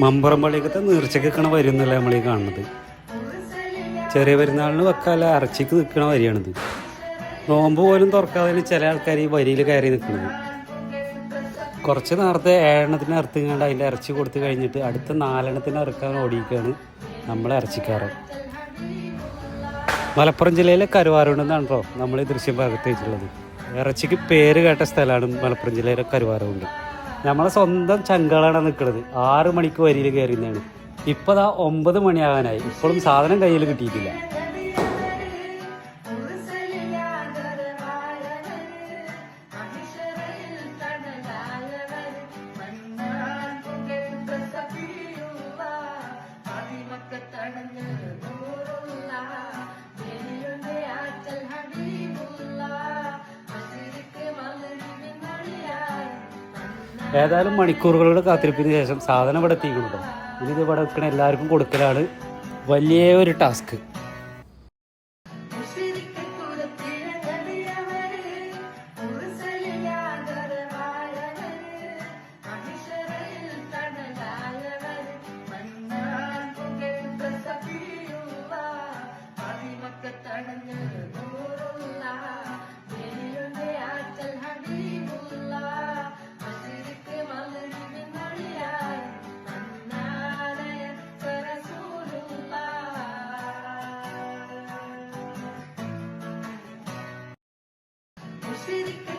മമ്പുറം പള്ളിക്കത്തെ നീർച്ചയ്ക്ക് നിൽക്കണ വരി എന്നല്ല നമ്മളീ കാണുന്നത്. ചെറിയ പെരുന്നാളിന് വെക്കാല്ല ഇറച്ചിക്ക് നിൽക്കണ വരിയാണിത്. നോമ്പ് പോലും തുറക്കാതെ ചില ആൾക്കാർ ഈ വരിയിൽ കയറി നിൽക്കുന്നത്. കുറച്ച് നേരത്തെ 7 എണ്ണത്തിന് അറുത്തുകൊണ്ട് അതിൻ്റെ ഇറച്ചി കൊടുത്തു കഴിഞ്ഞിട്ട് അടുത്ത 4 എണ്ണത്തിന് ഇറക്കാൻ ഓടിക്കുകയാണ് നമ്മളെ ഇറച്ചിക്കാരൻ. മലപ്പുറം ജില്ലയിലെ കരുവാരകുണ്ടെന്നാണല്ലോ നമ്മൾ ഈ ദൃശ്യം ഭാഗത്ത് വെച്ചിട്ടുള്ളത്. ഇറച്ചിക്ക് പേര് കേട്ട സ്ഥലമാണ് മലപ്പുറം ജില്ലയിലെ കരുവാരകുണ്ട്. നമ്മളെ സ്വന്തം ചങ്കളാണ് നിൽക്കുന്നത്. 6 മണിക്ക് വരിയിൽ കയറിയതാണ്. ഇപ്പോൾ ദാ 9 മണിയാകാനായി. ഇപ്പോഴും സാധനം കയ്യിൽ കിട്ടിയിട്ടില്ല. ഏതായാലും മണിക്കൂറുകളുടെ കാത്തിരിപ്പിന് ശേഷം സാധനം ഇവിടെ എത്തിക്കുന്നുണ്ടോ. ഇനി ഇത് ഇവിടെ വെക്കണ എല്ലാവർക്കും കൊടുക്കലാണ് വലിയ ഒരു ടാസ്ക്. City.